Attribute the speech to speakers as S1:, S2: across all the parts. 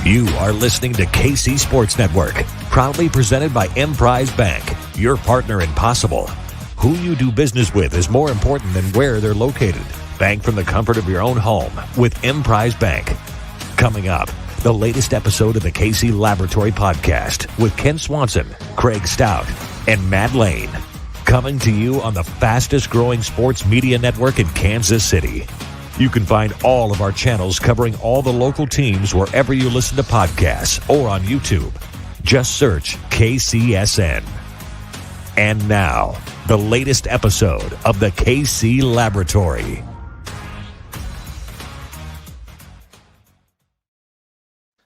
S1: You are listening to KC Sports Network, proudly presented by Emprise Bank, your partner in possible. Who you do business with is more important than where they're located. Bank from the comfort of your own home with Emprise Bank. Coming up, the latest episode of the KC Laboratory Podcast with Ken Swanson, Craig Stout, and Matt Lane. Coming to you on the fastest growing sports media network in Kansas City. You can find all of our channels covering all the local teams wherever you listen to podcasts or on YouTube. Just search KCSN. And now, the latest episode of the KC Laboratory.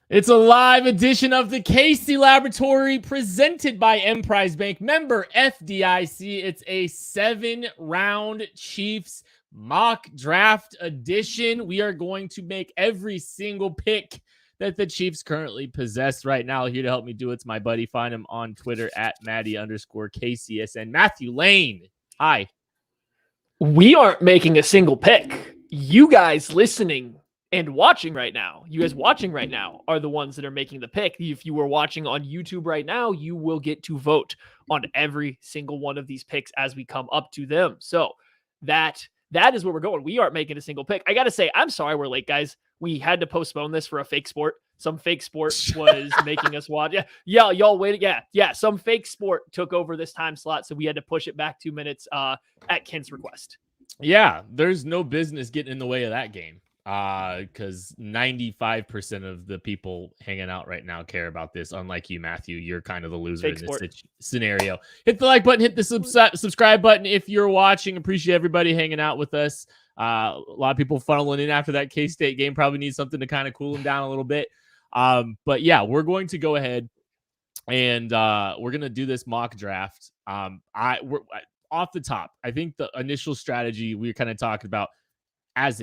S2: It's a live edition of the KC Laboratory presented by Emprise Bank, member FDIC. It's a 7-round Chiefs mock draft edition. We are going to make every single pick that the Chiefs currently possess right now. Here to help me do it's my buddy. Find him on Twitter at Maddie_KCSN. Matthew Lane. Hi.
S3: We aren't making a single pick. You guys listening and watching right now, are the ones that are making the pick. If you were watching on YouTube right now, you will get to vote on every single one of these picks as we come up to them. So that is where we're going. We aren't making a single pick. I got to say, I'm sorry we're late, guys. We had to postpone this for a fake sport. Some fake sport was making us watch. Yeah, y'all waited. Yeah. Some fake sport took over this time slot, so we had to push it back 2 minutes at Kent's request.
S2: Yeah, there's no business getting in the way of that game. Because 95% of the people hanging out right now care about this. Unlike you, Matthew, you're kind of the loser in this scenario. Hit the like button, hit the subscribe button if you're watching. Appreciate everybody hanging out with us. A lot of people funneling in after that K-State game probably need something to kind of cool them down a little bit. But yeah, we're going to go ahead and we're going to do this mock draft. We're off the top. I think the initial strategy we kind of talked about as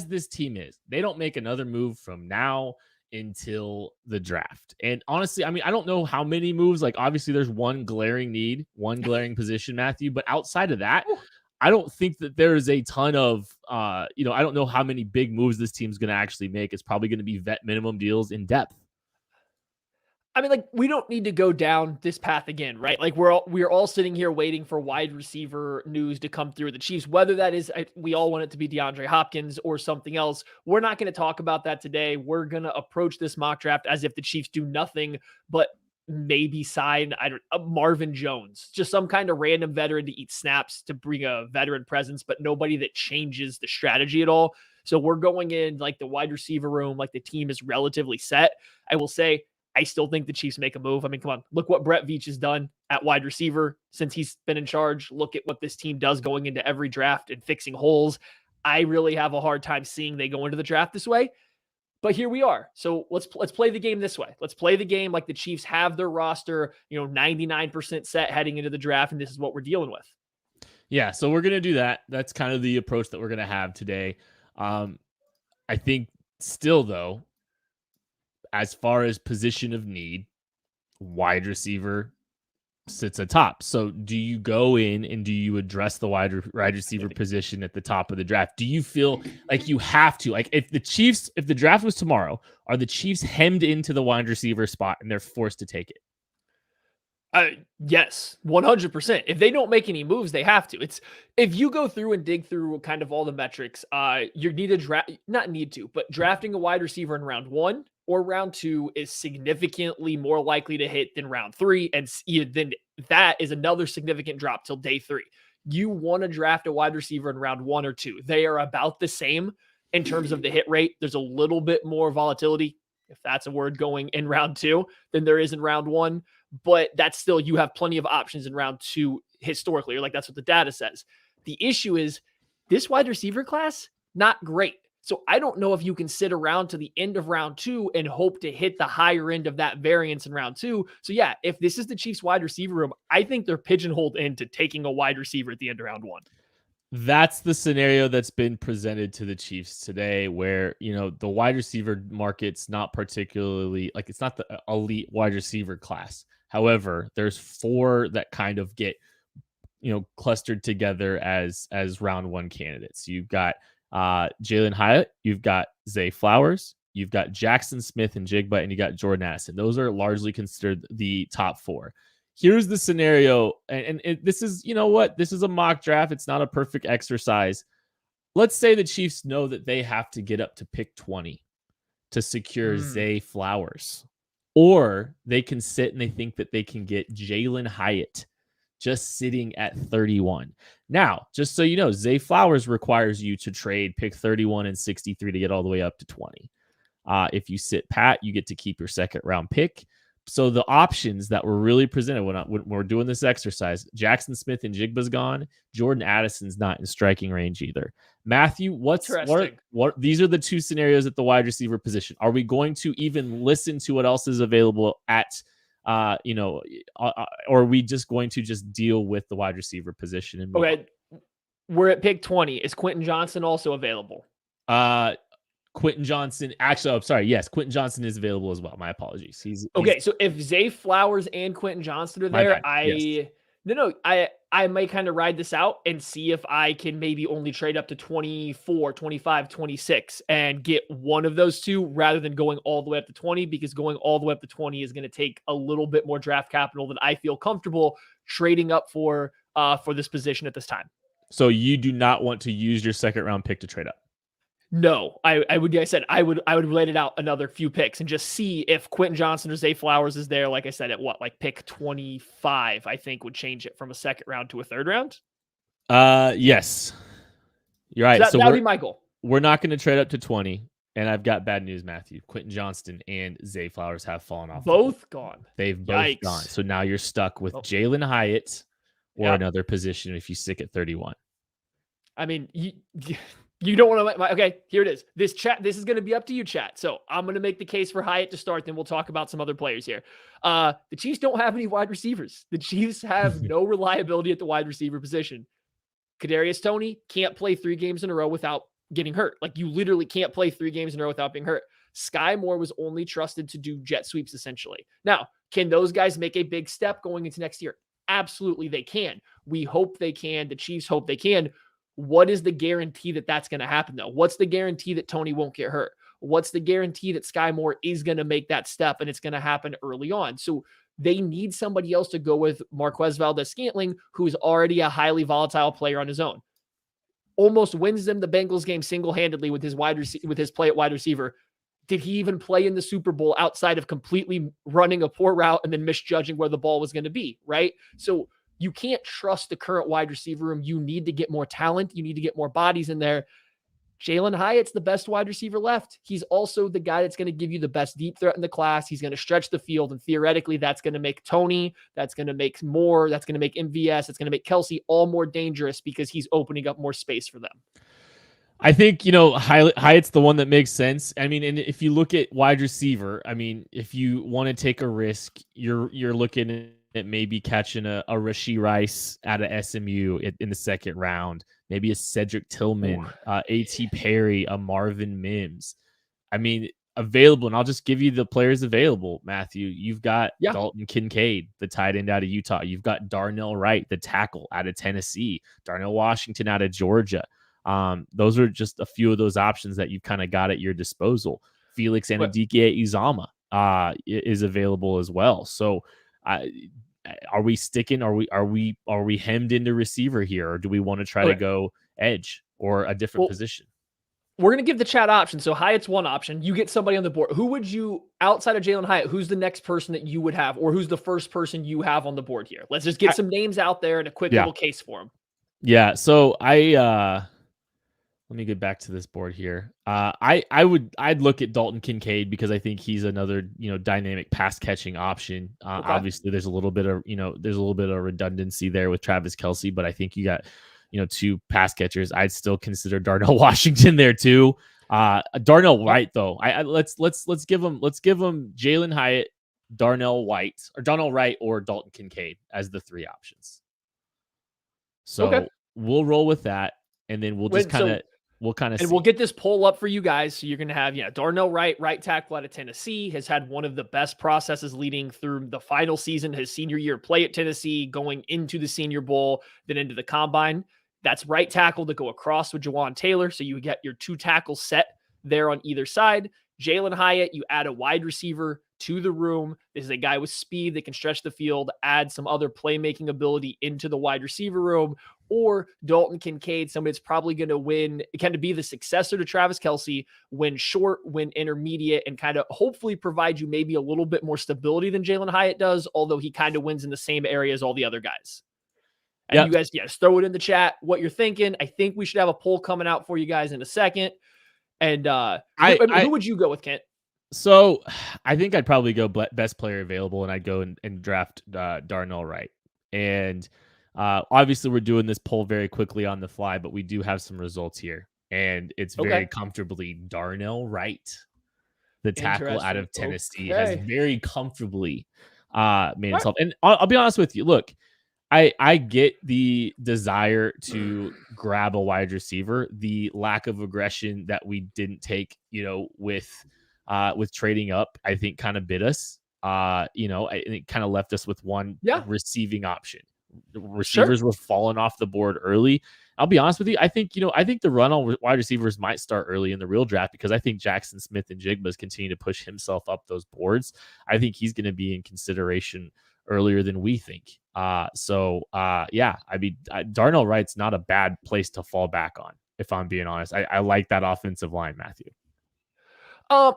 S2: this team is, they don't make another move from now until the draft. And honestly, I mean, I don't know how many moves. Like, obviously, there's one glaring need, one glaring position, Matthew. But outside of that, I don't think that there is a ton of, I don't know how many big moves this team's going to actually make. It's probably going to be vet minimum deals in depth.
S3: I mean, like, we don't need to go down this path again, right? Like, we're all sitting here waiting for wide receiver news to come through the Chiefs, whether that is, we all want it to be DeAndre Hopkins or something else. We're not going to talk about that today. We're going to approach this mock draft as if the Chiefs do nothing but maybe sign Marvin Jones, just some kind of random veteran to eat snaps to bring a veteran presence, but nobody that changes the strategy at all. So we're going in like the wide receiver room, like the team is relatively set. I will say, I still think the Chiefs make a move. I mean, come on, look what Brett Veach has done at wide receiver since he's been in charge. Look at what this team does going into every draft and fixing holes. I really have a hard time seeing they go into the draft this way, but here we are. So let's play the game this way. Let's play the game like the Chiefs have their roster, 99% set heading into the draft, and this is what we're dealing with.
S2: Yeah, so we're going to do that. That's kind of the approach that we're going to have today. I think still, though, as far as position of need, wide receiver sits atop. So do you go in and do you address the wide receiver position at the top of the draft? Do you feel like you have to? Like, if the draft was tomorrow, are the Chiefs hemmed into the wide receiver spot and they're forced to take it?
S3: Yes, 100%. If they don't make any moves, they have to. If you go through and dig through kind of all the metrics, you need to drafting a wide receiver in round 1 or round 2 is significantly more likely to hit than round 3. And then that is another significant drop till day 3. You want to draft a wide receiver in round 1 or 2. They are about the same in terms of the hit rate. There's a little bit more volatility, if that's a word, going in round 2 than there is in round 1. But that's still, you have plenty of options in round 2 historically, or like that's what the data says. The issue is this wide receiver class, not great. So I don't know if you can sit around to the end of round 2 and hope to hit the higher end of that variance in round 2. So yeah, if this is the Chiefs wide receiver room, I think they're pigeonholed into taking a wide receiver at the end of round 1.
S2: That's the scenario that's been presented to the Chiefs today, where, the wide receiver market's not particularly, like, it's not the elite wide receiver class. However, there's 4 that kind of get, clustered together as round 1 candidates. You've got Jalen Hyatt, you've got Zay Flowers, you've got Jackson Smith and Jigba, and you got Jordan Addison. Those are largely considered the top 4. Here's the scenario, and this is, you know what? This is a mock draft. It's not a perfect exercise. Let's say the Chiefs know that they have to get up to pick 20 to secure Zay Flowers. Or they can sit and they think that they can get Jalen Hyatt just sitting at 31. Now, just so you know, Zay Flowers requires you to trade pick 31 and 63 to get all the way up to 20. If you sit pat, you get to keep your second round pick. So the options that were really presented when we're doing this exercise, Jackson Smith and Jigba's gone. Jordan Addison's not in striking range either. Matthew, what these are the 2 scenarios at the wide receiver position. Are we going to even listen to what else is available at, or are we just going to just deal with the wide receiver position? And
S3: okay, we're at pick 20. Is Quentin Johnson also available?
S2: Quentin Johnson, actually, I'm sorry. Yes, Quentin Johnson is available as well. My apologies. He's
S3: okay. So if Zay Flowers and Quentin Johnson are there, I might kind of ride this out and see if I can maybe only trade up to 24, 25, 26 and get one of those 2 rather than going all the way up to 20, because going all the way up to 20 is going to take a little bit more draft capital than I feel comfortable trading up for this position at this time.
S2: So you do not want to use your second round pick to trade up?
S3: No, I would relate it out another few picks and just see if Quentin Johnson or Zay Flowers is there. Like I said, at pick 25, I think would change it from a second round to a third round.
S2: Yes, you're right.
S3: So that would be my goal.
S2: We're not going to trade up to 20. And I've got bad news, Matthew. Quentin Johnston and Zay Flowers have fallen off.
S3: Both gone.
S2: They've both gone. So now you're stuck with Jalen Hyatt or another position if you stick at 31. I mean,
S3: you don't want to. Okay, here it is. This is going to be up to you, chat. So I'm going to make the case for Hyatt to start. Then we'll talk about some other players here. The Chiefs don't have any wide receivers. The Chiefs have no reliability at the wide receiver position. Kadarius Toney can't play 3 games in a row without getting hurt. Like, you literally can't play 3 games in a row without being hurt. Sky Moore was only trusted to do jet sweeps, essentially. Now, can those guys make a big step going into next year? Absolutely, they can. We hope they can. The Chiefs hope they can. What is the guarantee that that's going to happen, though? What's the guarantee that Toney won't get hurt? What's the guarantee that Sky Moore is going to make that step and it's going to happen early on? So they need somebody else to go with Marquez Valdes-Scantling, who's already a highly volatile player on his own. Almost wins them the Bengals game single-handedly with his play at wide receiver. Did he even play in the Super Bowl outside of completely running a poor route and then misjudging where the ball was going to be, right? So you can't trust the current wide receiver room. You need to get more talent. You need to get more bodies in there. Jalen Hyatt's the best wide receiver left. He's also the guy that's going to give you the best deep threat in the class. He's going to stretch the field, and theoretically, that's going to make Toney, that's going to make Moore, that's going to make MVS, that's going to make Kelsey all more dangerous because he's opening up more space for them.
S2: I think, Hyatt's the one that makes sense. I mean, and if you look at wide receiver, I mean, if you want to take a risk, you're looking at maybe catching a Rashee Rice out of SMU in the second round. Maybe a Cedric Tillman, A.T. Perry, a Marvin Mims. I mean, available, and I'll just give you the players available, Matthew. You've got Dalton Kincaid, the tight end out of Utah. You've got Darnell Wright, the tackle out of Tennessee. Darnell Washington out of Georgia. Those are just a few of those options that you've kind of got at your disposal. Felix Anudike-Uzomah is available as well. So are we sticking? Are we hemmed into receiver here, or do we want to try to go edge or a different position?
S3: We're going to give the chat option. So Hyatt's one option. You get somebody on the board. Who would you, outside of Jalen Hyatt, who's the next person that you would have, or who's the first person you have on the board here? Let's just get some names out there and a quick little case for them.
S2: Yeah. So let me get back to this board here. I'd look at Dalton Kincaid because I think he's another, dynamic pass catching option. Obviously there's a little bit of redundancy there with Travis Kelce, but I think you got, 2 pass catchers. I'd still consider Darnell Washington there too. Darnell Wright though. Let's give him Jalen Hyatt, Darnell Wright, or Dalton Kincaid as the 3 options. So we'll roll with that. And then we'll just kind of see.
S3: We'll get this poll up for you guys. So you're going to have, Darnell Wright, right tackle out of Tennessee, has had one of the best processes leading through the final season, his senior year play at Tennessee, going into the Senior Bowl, then into the Combine. That's right tackle to go across with Jawan Taylor. So you get your 2 tackles set there on either side. Jalen Hyatt, you add a wide receiver to the room. This is a guy with speed that can stretch the field, add some other playmaking ability into the wide receiver room. Or Dalton Kincaid, somebody that's probably going to win, kind of be the successor to Travis Kelce, win short, win intermediate, and kind of hopefully provide you maybe a little bit more stability than Jalen Hyatt does, although he kind of wins in the same area as all the other guys. And you guys, just throw it in the chat what you're thinking. I think we should have a poll coming out for you guys in a second. And who would you go with, Kent?
S2: So I think I'd probably go best player available, and I'd go and draft Darnell Wright. And obviously, we're doing this poll very quickly on the fly, but we do have some results here, and it's very comfortably Darnell Wright, the tackle out of Tennessee, has very comfortably made himself. And I'll be honest with you. Look, I get the desire to grab a wide receiver. The lack of aggression that we didn't take, with trading up, I think kind of bit us. It kind of left us with one receiving option. The receivers were falling off the board early. I'll be honest with you. I think the run on wide receivers might start early in the real draft, because I think Jackson Smith and Jigba's continue to push himself up those boards. I think he's going to be in consideration earlier than we think. Darnell Wright's not a bad place to fall back on, if I'm being honest. I like that offensive line, Matthew.
S3: I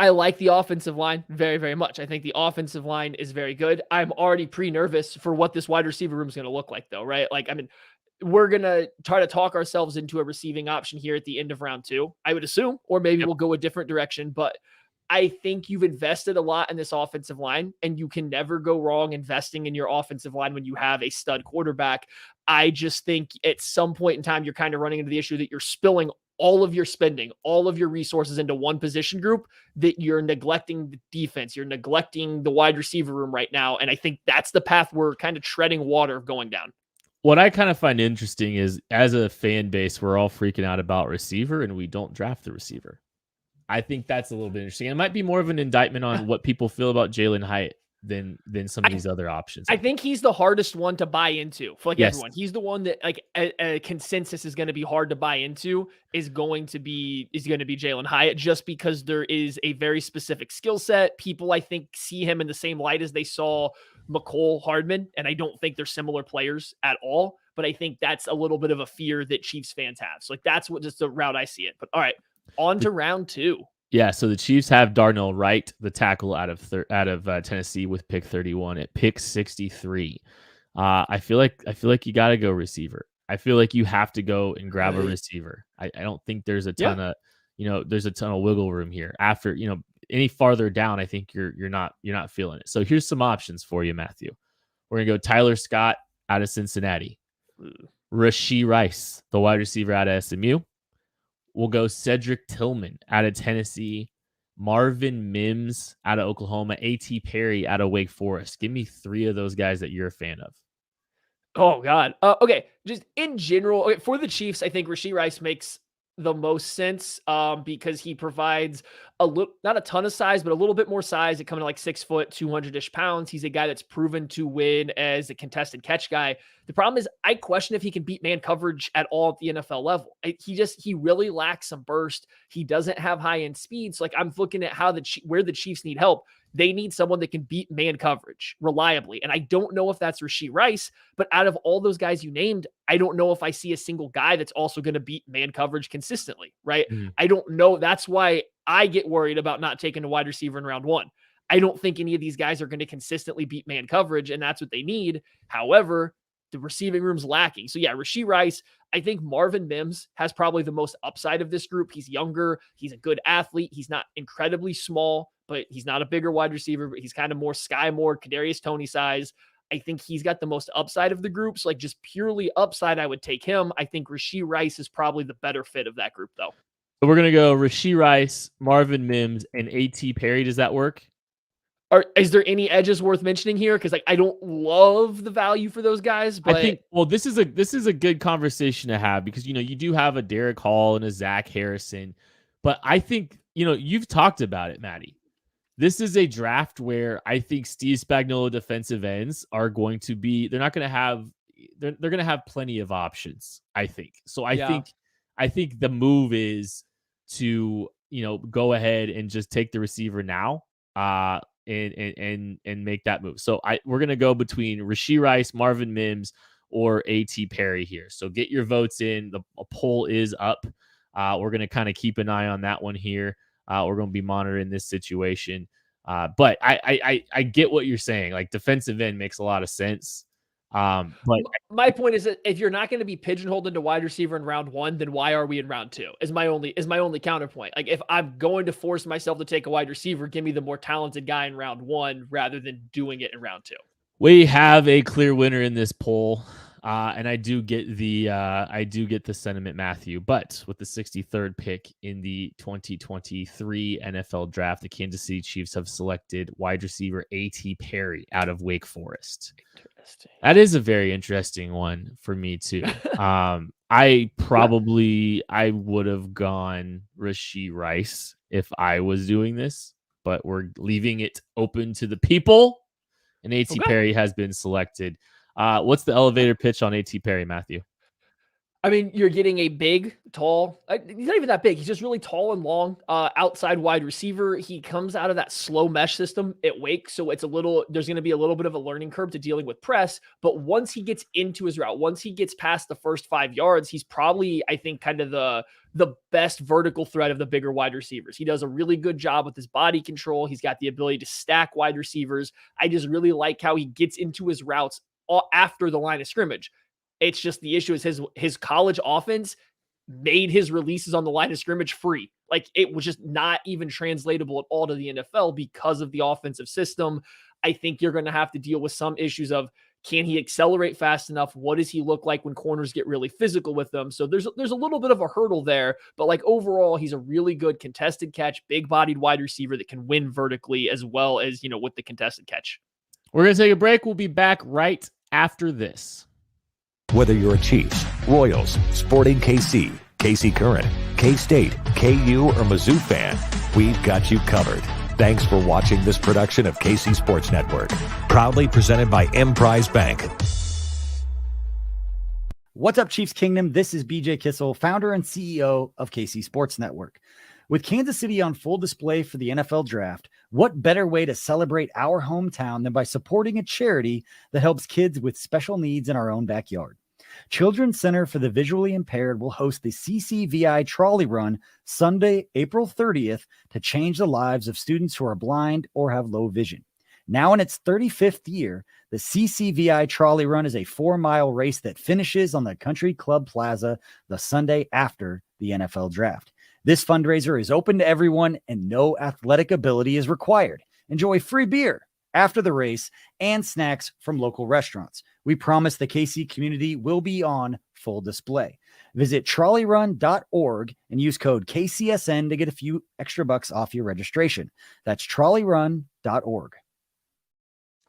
S3: like the offensive line very, very much. I think the offensive line is very good. I'm already pre-nervous for what this wide receiver room is going to look like, though, right? We're going to try to talk ourselves into a receiving option here at the end of round 2, I would assume, or maybe we'll go a different direction. But I think you've invested a lot in this offensive line, and you can never go wrong investing in your offensive line when you have a stud quarterback. I just think at some point in time, you're kind of running into the issue that you're spilling all of your spending, all of your resources into one position group, that you're neglecting the defense. You're neglecting the wide receiver room right now. And I think that's the path we're kind of treading water of going down.
S2: What I kind of find interesting is, as a fan base, we're all freaking out about receiver and we don't draft the receiver. I think that's a little bit interesting. It might be more of an indictment on what people feel about Jalen Hyatt than some of these other options.
S3: I think he's the hardest one to buy into for everyone. He's the one that a consensus is going to be hard to buy into is going to be Jalen Hyatt, just because there is a very specific skill set. People, I think, see him in the same light as they saw McCole Hardman, and I don't think they're similar players at all. But I think that's a little bit of a fear that Chiefs fans have. So that's just the route I see it. But all right, on to round 2.
S2: Yeah, so the Chiefs have Darnell Wright, the tackle out of Tennessee, with pick 31 at pick 63. I feel like you got to go receiver. I feel like you have to go and grab a receiver. I don't think there's a ton of wiggle room here. After any farther down, I think you're not feeling it. So here's some options for you, Matthew. We're gonna go Tyler Scott out of Cincinnati, Rashee Rice, the wide receiver out of SMU. We'll go Cedric Tillman out of Tennessee, Marvin Mims out of Oklahoma, A.T. Perry out of Wake Forest. Give me 3 of those guys that you're a fan of.
S3: Oh, God. Okay, just in general, for the Chiefs, I think Rashee Rice makes the most sense because he provides not a ton of size, but a little bit more size. It coming to like 6 foot, 200-ish pounds. He's a guy that's proven to win as a contested catch guy. The problem is I question if he can beat man coverage at all at the NFL level. He really lacks some burst. He doesn't have high end speed. So I'm looking at where the Chiefs need help. They need someone that can beat man coverage reliably. And I don't know if that's Rashee Rice, but out of all those guys you named, I don't know if I see a single guy that's also going to beat man coverage consistently, right? Mm-hmm. I don't know. That's why I get worried about not taking a wide receiver in round 1. I don't think any of these guys are going to consistently beat man coverage, and that's what they need. However, the receiving room's lacking. So yeah, Rashee Rice. I think Marvin Mims has probably the most upside of this group. He's younger. He's a good athlete. He's not incredibly small, but he's not a bigger wide receiver, but he's kind of more Sky Moore, Kadarius Toney size. I think he's got the most upside of the groups. Just purely upside, I would take him. I think Rashee Rice is probably the better fit of that group, though.
S2: So we're going to go Rashee Rice, Marvin Mims, and A.T. Perry. Does that work?
S3: Is there any edges worth mentioning here? Because I don't love the value for those guys, but I think
S2: this is a good conversation to have, because you do have a Derek Hall and a Zach Harrison, but I think you've talked about it, Maddie. This is a draft where I think Steve Spagnuolo defensive ends are going to be. They're not going to have. They're going to have plenty of options, I think. So I think the move is to go ahead and just take the receiver now, and make that move. So we're gonna go between Rashee Rice, Marvin Mims, or A.T. Perry here. So get your votes in. A poll is up. We're gonna kind of keep an eye on that one here. We're gonna be monitoring this situation. But I get what you're saying. Like, defensive end makes a lot of sense. But
S3: my point is that if you're not going to be pigeonholed into wide receiver in round 1, then why are we in round 2? Is my only counterpoint. Like, if I'm going to force myself to take a wide receiver, give me the more talented guy in round 1 rather than doing it in round 2.
S2: We have a clear winner in this poll. And I do get the sentiment, Matthew. But with the 63rd pick in the 2023 NFL draft, the Kansas City Chiefs have selected wide receiver A.T. Perry out of Wake Forest. Interesting. That is a very interesting one for me too. I would have gone Rashee Rice if I was doing this, but we're leaving it open to the people. And A.T. Perry has been selected. What's the elevator pitch on A.T. Perry, Matthew?
S3: I mean, you're getting a big, tall, he's not even that big. He's just really tall and long, outside wide receiver. He comes out of that slow mesh system at Wake. So there's going to be a little bit of a learning curve to dealing with press. But once he gets into his route, once he gets past the first 5 yards, he's probably, I think, kind of the best vertical threat of the bigger wide receivers. He does a really good job with his body control. He's got the ability to stack wide receivers. I just really like how he gets into his routes after the line of scrimmage. It's just the issue is his college offense made his releases on the line of scrimmage free. Like, it was just not even translatable at all to the NFL because of the offensive system. I think you're going to have to deal with some issues of, can he accelerate fast enough? What does he look like when corners get really physical with them? So there's a little bit of a hurdle there, but like, overall, he's a really good contested catch, big bodied wide receiver that can win vertically as well as, with the contested catch.
S2: We're going to take a break. We'll be back right after this.
S1: Whether you're a Chiefs, Royals, Sporting KC, KC Current, K-State, KU, or Mizzou fan, we've got you covered. Thanks for watching this production of KC Sports Network, proudly presented by Emprise Bank.
S4: What's up, Chiefs Kingdom? This is BJ Kissel, founder and CEO of KC Sports Network. With Kansas City on full display for the NFL Draft, what better way to celebrate our hometown than by supporting a charity that helps kids with special needs in our own backyard? Children's Center for the Visually Impaired will host the CCVI Trolley Run Sunday, April 30th to change the lives of students who are blind or have low vision. Now in its 35th year, the CCVI Trolley Run is a 4-mile race that finishes on the Country Club Plaza the Sunday after the NFL Draft. This fundraiser is open to everyone and no athletic ability is required. Enjoy free beer after the race and snacks from local restaurants. We promise the KC community will be on full display. Visit trolleyrun.org and use code KCSN to get a few extra bucks off your registration. That's trolleyrun.org.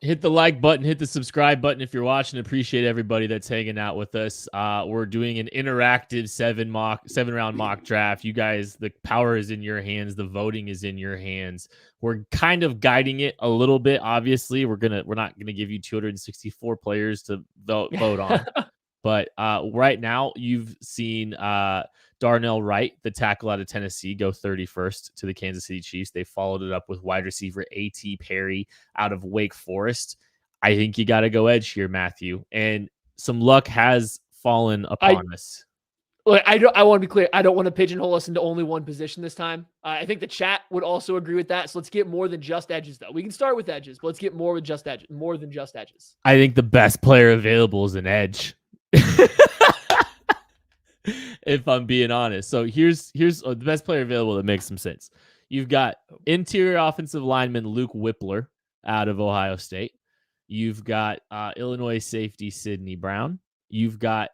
S2: Hit the like button, hit the subscribe button if you're watching. Appreciate everybody that's hanging out with us. We're doing an interactive 7-round mock draft. You guys, the power is in your hands. The voting is in your hands. We're kind of guiding it a little bit. Obviously, we're not gonna give you 264 players to vote on. But right now, you've seen Darnell Wright, the tackle out of Tennessee, go 31st to the Kansas City Chiefs. They followed it up with wide receiver A.T. Perry out of Wake Forest. I think you got to go edge here, Matthew. And some luck has fallen upon us.
S3: Look, I want to be clear. I don't want to pigeonhole us into only one position this time. I think the chat would also agree with that. So let's get more than just edges, though. We can start with edges, but let's get more than just edges.
S2: I think the best player available is an edge. If I'm being honest. So here's the best player available that makes some sense. You've got interior offensive lineman Luke Whippler out of Ohio State. You've got Illinois safety Sidney Brown. You've got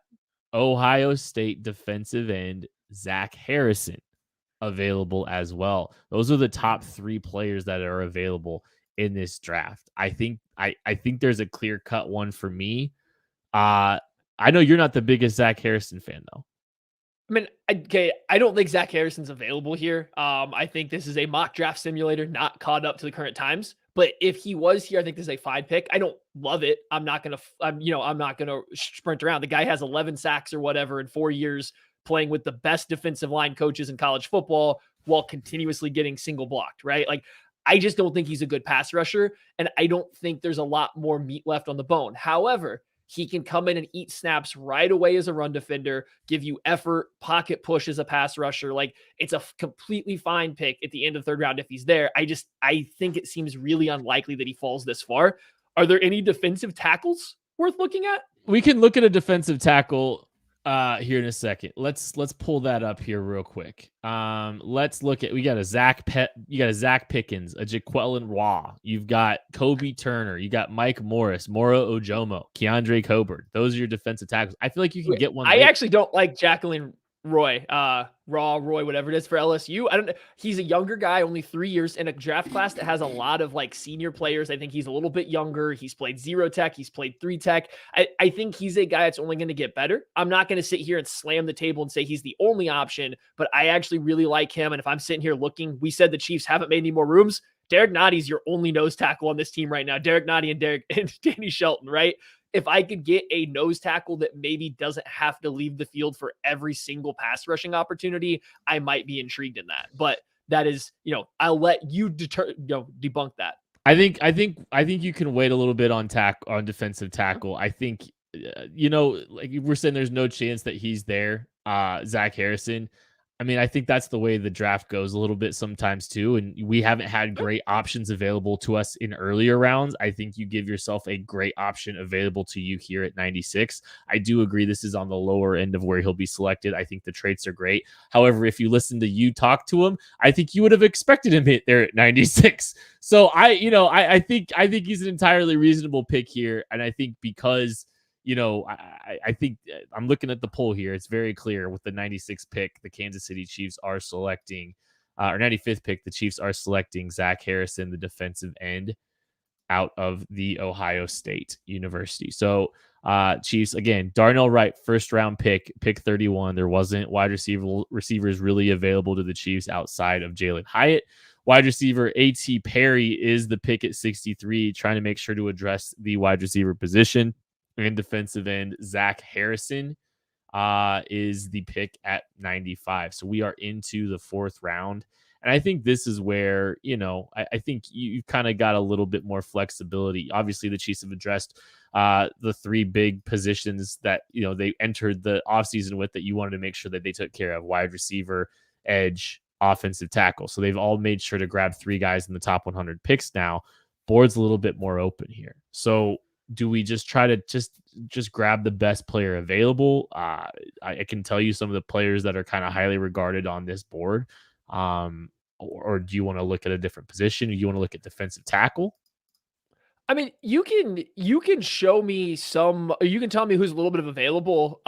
S2: Ohio State defensive end Zach Harrison available as well. Those are the top 3 players that are available in this draft. I think there's a clear-cut one for me. I know you're not the biggest Zach Harrison fan, though.
S3: I mean, okay, I don't think Zach Harrison's available here. I think this is a mock draft simulator, not caught up to the current times. But if he was here, I think this is a 5 pick. I don't love it. I'm not gonna sprint around. The guy has 11 sacks or whatever in 4 years, playing with the best defensive line coaches in college football. while continuously getting single blocked, right? Like, I just don't think he's a good pass rusher, and I don't think there's a lot more meat left on the bone. However, he can come in and eat snaps right away as a run defender, give you effort, pocket push as a pass rusher. Like, it's a completely fine pick at the end of the third round if he's there. I think it seems really unlikely that he falls this far. Are there any defensive tackles worth looking at?
S2: We can look at a defensive tackle here in a second. Let's pull that up here real quick. Let's look at, you got a Zach Pickens, a Jaquelin Waugh, you've got Kobe Turner, you got Mike Morris, Moro Ojomo, Keandre Coburn. Those are your defensive tackles. I feel like you can get one.
S3: I actually don't like Jacqueline Roy, whatever it is for LSU. I don't know. He's a younger guy, only 3 years in a draft class that has a lot of like senior players. I think he's a little bit younger. He's played 0 tech. He's played 3 tech. I think he's a guy that's only going to get better. I'm not going to sit here and slam the table and say he's the only option, but I actually really like him. And if I'm sitting here looking, we said the Chiefs haven't made any more rooms. Derek Notty's your only nose tackle on this team right now. Derek Notty and Danny Shelton, right? If I could get a nose tackle that maybe doesn't have to leave the field for every single pass rushing opportunity, I might be intrigued in that. But that is, I'll let you debunk that.
S2: I think you can wait a little bit on defensive tackle. I think, like we're saying, there's no chance that he's there. Zach Harrison. I mean, I think that's the way the draft goes a little bit sometimes too. And we haven't had great options available to us in earlier rounds. I think you give yourself a great option available to you here at 96. I do agree this is on the lower end of where he'll be selected. I think the traits are great. However, if you listen to you talk to him, I think you would have expected him hit there at 96. So I think he's an entirely reasonable pick here. And I think because I think I'm looking at the poll here. It's very clear with the 96th pick, the Kansas City Chiefs are selecting, or 95th pick, the Chiefs are selecting Zach Harrison, the defensive end out of the Ohio State University. So Chiefs, again, Darnell Wright, first round pick 31. There wasn't wide receivers really available to the Chiefs outside of Jalen Hyatt. Wide receiver A.T. Perry is the pick at 63, trying to make sure to address the wide receiver position. And defensive end Zach Harrison is the pick at 95. So we are into the 4th round. And I think this is where, I think you've kind of got a little bit more flexibility. Obviously, the Chiefs have addressed the 3 big positions that, they entered the offseason with that you wanted to make sure that they took care of: wide receiver, edge, offensive tackle. So they've all made sure to grab 3 guys in the top 100 picks now. Board's a little bit more open here. So do we just try to just grab the best player available? I can tell you some of the players that are kind of highly regarded on this board. Or do you want to look at a different position? Or do you want to look at defensive tackle?
S3: I mean, you can show me some, or you can tell me who's a little bit of available.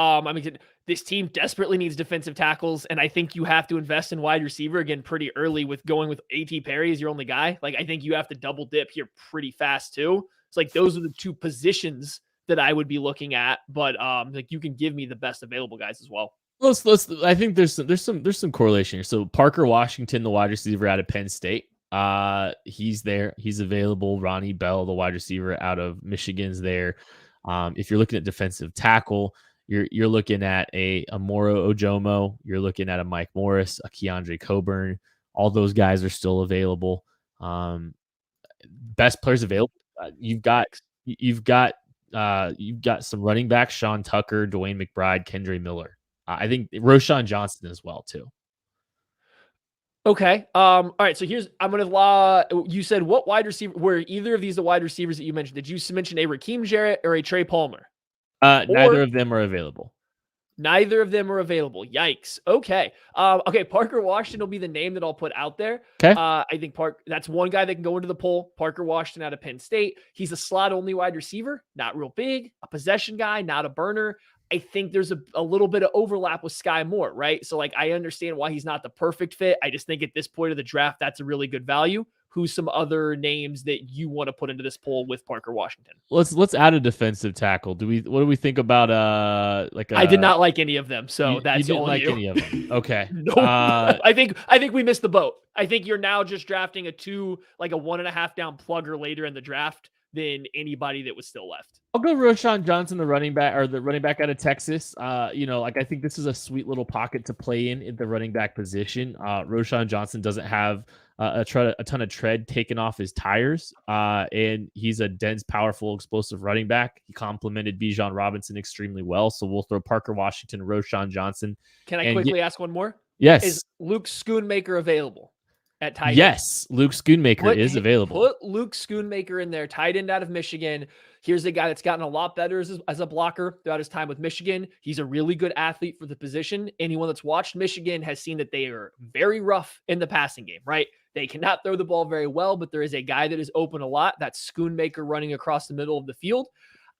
S3: This team desperately needs defensive tackles, and I think you have to invest in wide receiver again pretty early with going with A.T. Perry as your only guy. Like, I think you have to double dip here pretty fast too. It's like those are the 2 positions that I would be looking at, but you can give me the best available guys as well.
S2: I think there's some correlation here. So Parker Washington, the wide receiver out of Penn State, he's there. He's available. Ronnie Bell, the wide receiver out of Michigan's there. If you're looking at defensive tackle, you're looking at a Moro Ojomo. You're looking at a Mike Morris, a Keandre Coburn. All those guys are still available. Best players available. You've got some running backs: Sean Tucker, Dwayne McBride, Kendre Miller. I think Roshan Johnson as well too.
S3: Okay. All right. So you said what wide receiver were either of these the wide receivers that you mentioned? Did you mention a Raheem Jarrett or a Trey Palmer?
S2: Neither of them are available.
S3: Neither of them are available. Yikes. Okay. Okay. Parker Washington will be the name that I'll put out there.
S2: Okay.
S3: I think that's one guy that can go into the poll. Parker Washington out of Penn State. He's a slot only wide receiver, not real big, a possession guy, not a burner. I think there's a little bit of overlap with Sky Moore, right? So I understand why he's not the perfect fit. I just think at this point of the draft, that's a really good value. Who's some other names that you want to put into this poll with Parker Washington?
S2: Let's add a defensive tackle. What do we think about
S3: I did not like any of them, so that's
S2: you didn't
S3: all
S2: like
S3: you.
S2: any of them. Okay.
S3: No, I think we missed the boat. I think you're now just drafting a 1.5 down plugger later in the draft than anybody that was still left.
S2: I'll go Roschon Johnson, the running back out of Texas. Like I think this is a sweet little pocket to play in the running back position. Roschon Johnson doesn't have a ton of tread taken off his tires, and he's a dense, powerful, explosive running back. He complemented Bijan Robinson extremely well. So we'll throw Parker Washington, Roschon Johnson.
S3: Can I quickly ask one more?
S2: Yes.
S3: Is Luke Schoonmaker available at tight end?
S2: Yes, Luke Schoonmaker is available.
S3: Put Luke Schoonmaker in there, tight end out of Michigan. Here's a guy that's gotten a lot better as a blocker throughout his time with Michigan. He's a really good athlete for the position. Anyone that's watched Michigan has seen that they are very rough in the passing game, right? They cannot throw the ball very well, but there is a guy that is open a lot. That's Schoonmaker running across the middle of the field.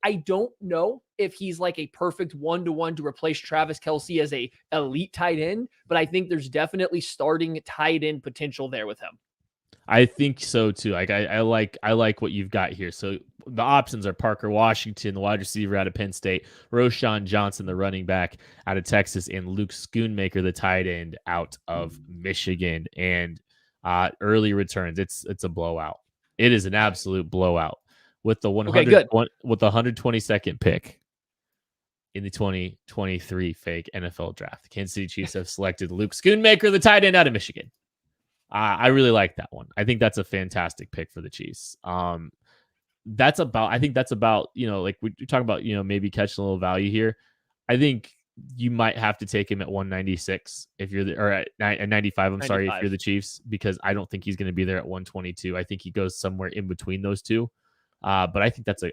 S3: I don't know if he's like a perfect one-to-one to replace Travis Kelce as a elite tight end, but I think there's definitely starting tight end potential there with him.
S2: I think so too. Like I like what you've got here. So the options are Parker Washington, the wide receiver out of Penn State, Roschon Johnson, the running back out of Texas, and Luke Schoonmaker, the tight end out of Michigan. And early returns, it's a blowout. It is an absolute blowout with the 122nd pick in the 2023 fake NFL draft. The Kansas City Chiefs have selected Luke Schoonmaker, the tight end out of Michigan. I really like that one. I think that's a fantastic pick for the Chiefs. I think that's about, like we talk about, maybe catching a little value here. I think you might have to take him at 196 if you're at 95. I'm sorry, if you're the Chiefs, because I don't think he's going to be there at 122. I think he goes somewhere in between those two. But I think that's a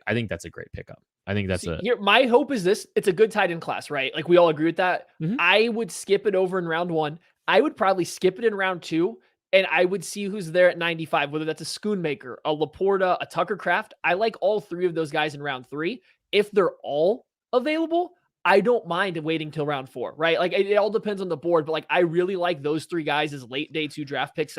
S2: great pickup. I think that's
S3: my hope is this. It's a good tight end class, right? Like we all agree with that.
S2: Mm-hmm.
S3: I would skip it over in round 1. I would probably skip it in round 2. And I would see who's there at 95, whether that's a Schoonmaker, a Laporta, a Tucker Kraft. I like all 3 of those guys in round 3. If they're all available, I don't mind waiting till round 4, right? Like it all depends on the board, but like I really like those 3 guys as late day 2 draft picks.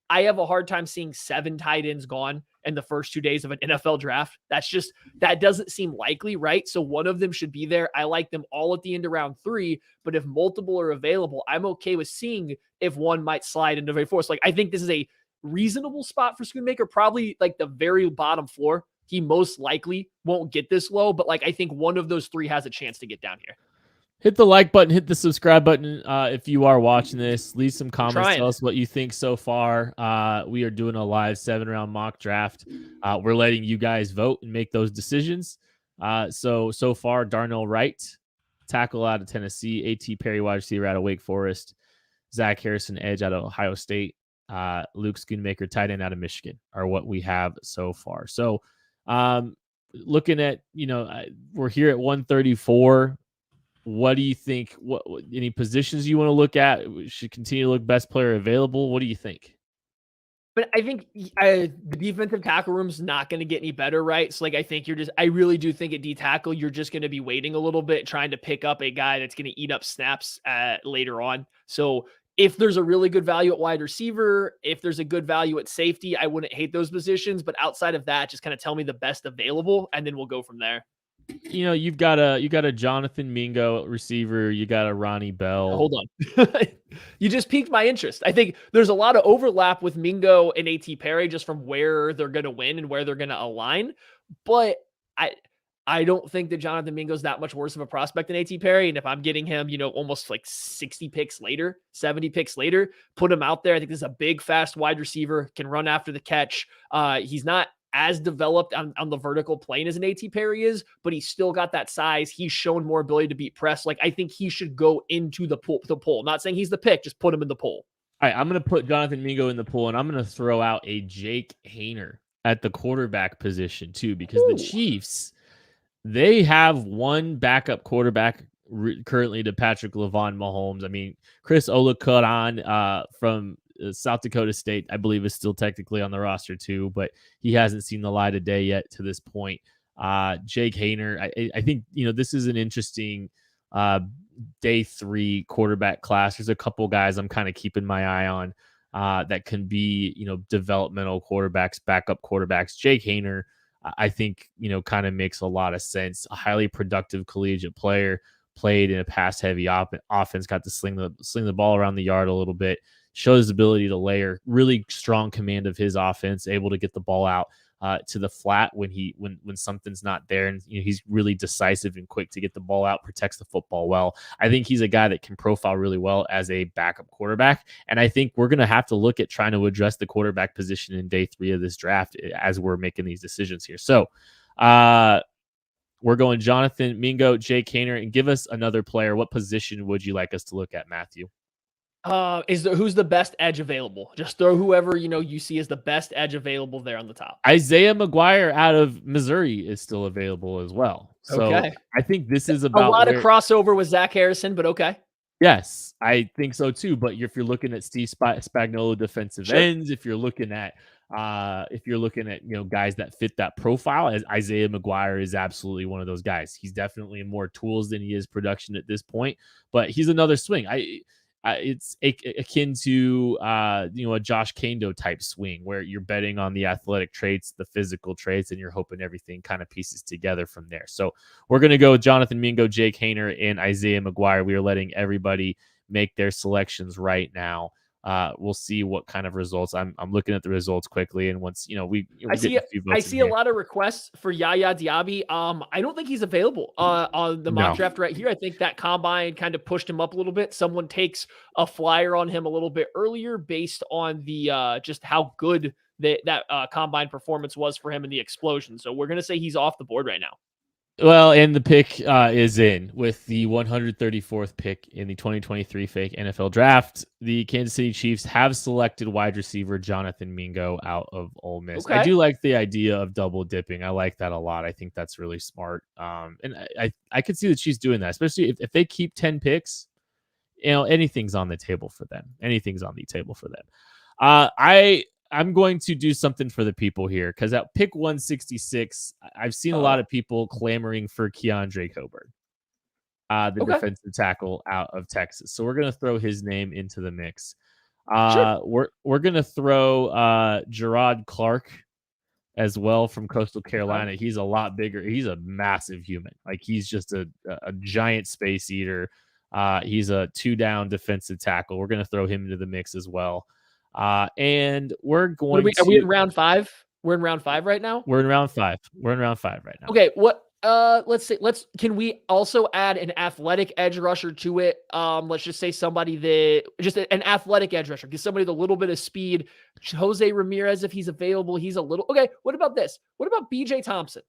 S3: I have a hard time seeing 7 tight ends gone in the first 2 days of an NFL draft. That doesn't seem likely, right? So one of them should be there. I like them all at the end of round 3, but if multiple are available, I'm okay with seeing if one might slide into very 4. So like, I think this is a reasonable spot for Schoonmaker, probably like the very bottom floor. He most likely won't get this low, but like, I think one of those 3 has a chance to get down here.
S2: Hit the like button, hit the subscribe button if you are watching this. Leave some comments. Tell us what you think so far. We are doing a live 7-round mock draft. We're letting you guys vote and make those decisions. So far, Darnell Wright, tackle out of Tennessee, A.T. Perry, wide receiver out of Wake Forest, Zach Harrison, edge out of Ohio State, Luke Schoonmaker, tight end out of Michigan are what we have so far. So looking at, we're here at 134. What do you think? What any positions you want to look at? We should continue to look best player available. What do you think?
S3: But I think the defensive tackle room's not going to get any better, right? So, like, I think I really do think at D tackle, you're just going to be waiting a little bit, trying to pick up a guy that's going to eat up snaps later on. So, if there's a really good value at wide receiver, if there's a good value at safety, I wouldn't hate those positions. But outside of that, just kind of tell me the best available, and then we'll go from there.
S2: You've got a Jonathan Mingo receiver. You got a Ronnie Bell.
S3: Hold on. You just piqued my interest. I think there's a lot of overlap with Mingo and A.T. Perry just from where they're going to win and where they're going to align. But I don't think that Jonathan Mingo's that much worse of a prospect than A.T. Perry. And if I'm getting him, almost like 60 picks later, 70 picks later, put him out there. I think this is a big, fast wide receiver, can run after the catch. He's not as developed on the vertical plane as an A.T. Perry is, but he's still got that size. He's shown more ability to beat press. Like, I think he should go into the pool. Not saying he's the pick, just put him in the pool.
S2: All right, I'm going to put Jonathan Mingo in the pool, and I'm going to throw out a Jake Haener at the quarterback position too, because the Chiefs, they have one backup quarterback currently to Patrick LaVon Mahomes. I mean, Chris Olakau'an from South Dakota State, I believe, is still technically on the roster too, but he hasn't seen the light of day yet to this point. Jake Haener, I think, this is an interesting day 3 quarterback class. There's a couple guys I'm kind of keeping my eye on that can be, developmental quarterbacks, backup quarterbacks. Jake Haener, I think, kind of makes a lot of sense. A highly productive collegiate player, played in a pass-heavy offense, got to sling the ball around the yard a little bit, shows his ability to layer, really strong command of his offense, able to get the ball out to the flat when something's not there, and he's really decisive and quick to get the ball out, protects the football well. I think he's a guy that can profile really well as a backup quarterback, and I think we're going to have to look at trying to address the quarterback position in day 3 of this draft as we're making these decisions here. So we're going Jonathan Mingo, Jake Haener, and give us another player. What position would you like us to look at, Matthew?
S3: Who's the best edge available? Just throw whoever you see as the best edge available there on the top.
S2: Isaiah McGuire out of Missouri is still available as well. So okay. I think this is about
S3: a lot of crossover with Zach Harrison, but okay.
S2: Yes, I think so too. But if you're looking at Steve Spagnuolo defensive ends, if you're looking at guys that fit that profile, as Isaiah McGuire is absolutely one of those guys. He's definitely more tools than he is production at this point, but he's another swing. It's akin to a Josh Kando type swing where you're betting on the athletic traits, the physical traits, and you're hoping everything kind of pieces together from there. So we're going to go Jonathan Mingo, Jake Haener, and Isaiah McGuire. We are letting everybody make their selections right now. We'll see what kind of results. I'm looking at the results quickly, and once I
S3: see a lot of requests for Yaya Diaby. I don't think he's available on the mock draft right here. I think that combine kind of pushed him up a little bit. Someone takes a flyer on him a little bit earlier based on the just how good that combine performance was for him in the explosion. So we're gonna say he's off the board right now.
S2: Well, and the pick is in with the 134th pick in the 2023 fake NFL draft. The Kansas City Chiefs have selected wide receiver Jonathan Mingo out of Ole Miss. Okay. I do like the idea of double dipping. I like that a lot. I think that's really smart. And I could see the Chiefs doing that, especially if they keep 10 picks. Anything's on the table for them. I'm going to do something for the people here because at pick 166, I've seen a lot of people clamoring for Keandre Coburn, the defensive tackle out of Texas. So we're going to throw his name into the mix. Sure. We're going to throw Gerard Clark as well from Coastal Carolina. He's a lot bigger. He's a massive human. Like he's just a giant space eater. He's a 2-down defensive tackle. We're going to throw him into the mix as well. And we're going to...
S3: Are we in round 5? We're in round 5 right now?
S2: We're in round 5 right now.
S3: Okay, can we also add an athletic edge rusher to it? Let's just say an athletic edge rusher. Give somebody with a little bit of speed. Jose Ramirez, if he's available, he's a little... Okay, what about this? What about BJ Thompson?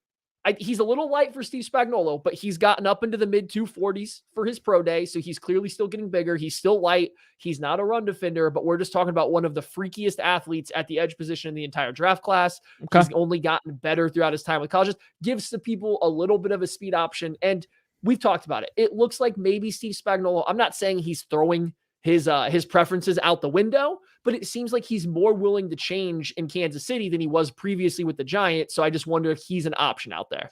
S3: He's a little light for Steve Spagnuolo, but he's gotten up into the mid 240s for his pro day. So he's clearly still getting bigger. He's still light. He's not a run defender, but we're just talking about one of the freakiest athletes at the edge position in the entire draft class. Okay. He's only gotten better throughout his time with colleges. Gives the people a little bit of a speed option. And we've talked about it. It looks like maybe Steve Spagnuolo, I'm not saying he's throwing his preferences out the window, but it seems like he's more willing to change in Kansas City than he was previously with the Giants. So I just wonder if he's an option out there.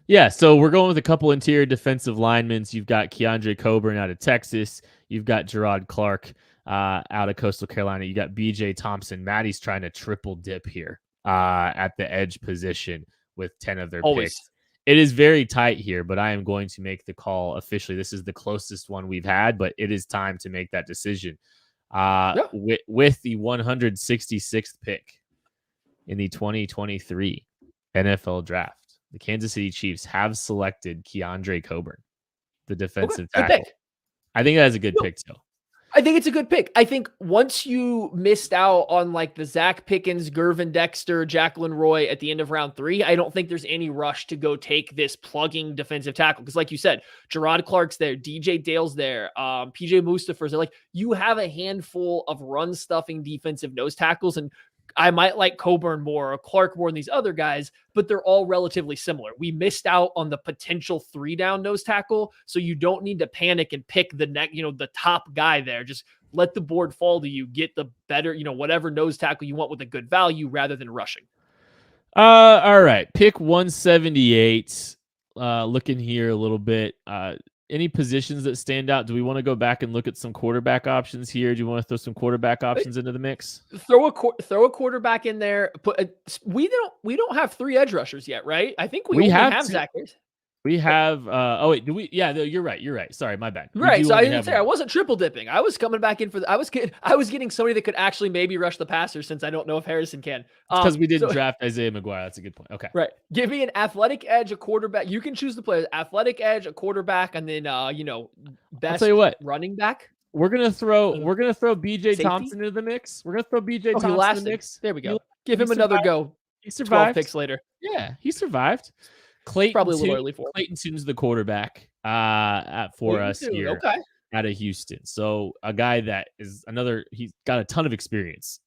S2: Yeah, so we're going with a couple interior defensive linemen. You've got Keandre Coburn out of Texas. You've got Gerard Clark out of Coastal Carolina. You got BJ Thompson. Maddie's trying to triple dip here at the edge position with 10 of their picks. It is very tight here, but I am going to make the call officially. This is the closest one we've had, but it is time to make that decision. With the 166th pick in the 2023 NFL draft, the Kansas City Chiefs have selected Keandre Coburn, the defensive tackle. I think that's a good pick, too.
S3: I think it's a good pick. I think once you missed out on like the Zach Pickens, Gervin Dexter, Jacqueline Roy at the end of round 3, I don't think there's any rush to go take this plugging defensive tackle. Because like you said, Gerard Clark's there, DJ Dale's there, PJ Mustafa's there. Like you have a handful of run stuffing defensive nose tackles, and I might like Coburn more or Clark more than these other guys, but they're all relatively similar. We missed out on the potential 3-down nose tackle, so you don't need to panic and pick the top guy there. Just let the board fall to you. Get the better, whatever nose tackle you want with a good value rather than rushing.
S2: All right. Pick 178. Looking here a little bit. Any positions that stand out? Do we want to go back and look at some quarterback options here? Do you want to throw some quarterback options into the mix?
S3: Throw a quarterback in there. We don't have 3 edge rushers yet, right? I think we only have Zach.
S2: We have oh wait, do we? Yeah, you're right. Sorry, my bad.
S3: Right. So I didn't say I wasn't triple dipping. I was coming back in for I was getting somebody that could actually maybe rush the passer, since I don't know if Harrison can.
S2: Because we didn't draft Isaiah McGuire. That's a good point. Okay.
S3: Right. Give me an athletic edge, a quarterback. You can choose the players. Athletic edge, a quarterback, and then best
S2: I'll tell you what,
S3: running back.
S2: We're gonna throw BJ Thompson into the mix. We're gonna throw BJ Thompson in the mix.
S3: There we go. Give him another go.
S2: He survived.
S3: 12 picks later.
S2: Yeah, he survived. Clayton
S3: probably a little early for him.
S2: Clayton Tune's the quarterback for us here out of Houston. So a guy that is he's got a ton of experience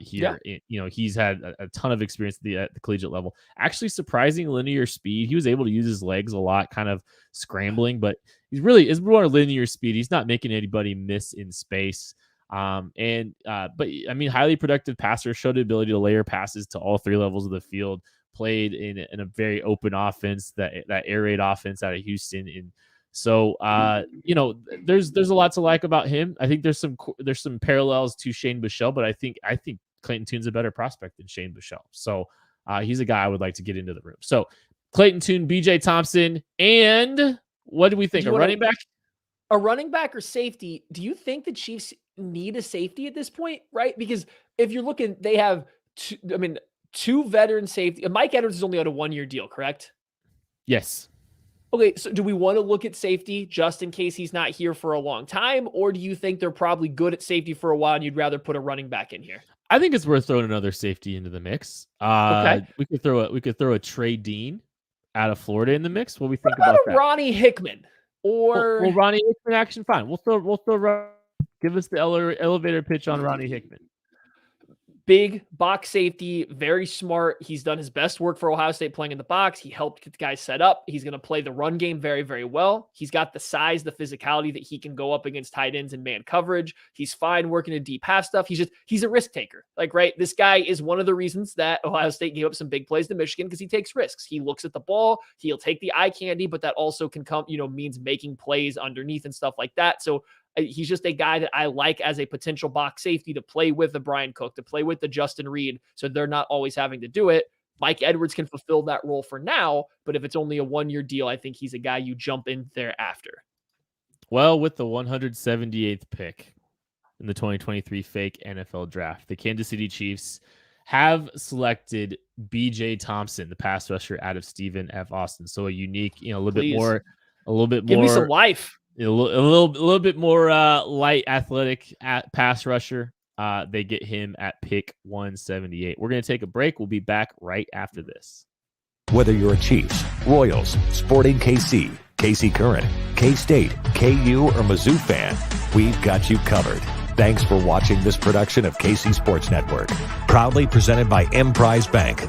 S2: here. Yeah. He's had a ton of experience at the collegiate level. Actually, surprising linear speed. He was able to use his legs a lot, kind of scrambling, but is more linear speed. He's not making anybody miss in space. But I mean, highly productive passer, showed the ability to layer passes to all three levels of the field. Played in a very open offense, that air raid offense out of Houston, and so there's a lot to like about him. I think there's some parallels to Shane Buechele, but I think Clayton Tune's a better prospect than Shane Buechele. So he's a guy I would like to get into the room. So Clayton Tune, BJ Thompson, and what do we think? A running back?
S3: A running back or safety? Do you think the Chiefs need a safety at this point? Right, because if you're looking, they have two veteran safety. Mike Edwards is only on a 1-year deal, correct?
S2: Yes.
S3: Okay, so do we want to look at safety just in case he's not here for a long time, or do you think they're probably good at safety for a while and you'd rather put a running back in here?
S2: I think it's worth throwing another safety into the mix. Okay. We could throw a Trey Dean out of Florida in the mix. What do we think about that?
S3: Ronnie Hickman or
S2: Ronnie Hickman action. Fine. We'll throw. Give us the elevator pitch on Ronnie Hickman.
S3: Big box safety, very smart. He's done his best work for Ohio State playing in the box. He helped get the guys set up. He's going to play the run game very, very well. He's got the size, the physicality that he can go up against tight ends and man coverage. He's fine working in deep pass stuff. He's a risk taker. Right? This guy is one of the reasons that Ohio State gave up some big plays to Michigan, because he takes risks. He looks at the ball. He'll take the eye candy, but that also can come, means making plays underneath and stuff like that. So he's just a guy that I like as a potential box safety to play with the Brian Cook, to play with the Justin Reed, so they're not always having to do it. Mike Edwards can fulfill that role for now, but if it's only a 1-year deal, I think he's a guy you jump in there after.
S2: Well, with the 178th pick in the 2023 fake NFL draft, the Kansas City Chiefs have selected BJ Thompson, the pass rusher out of Stephen F. Austin. So a unique, a little bit more.
S3: Give me some life.
S2: A little bit more light athletic pass rusher. They get him at pick 178. We're going to take a break. We'll be back right after this.
S1: Whether you're a Chiefs, Royals, Sporting KC, KC Current, K-State, KU, or Mizzou fan, we've got you covered. Thanks for watching this production of KC Sports Network, proudly presented by Emprise Bank.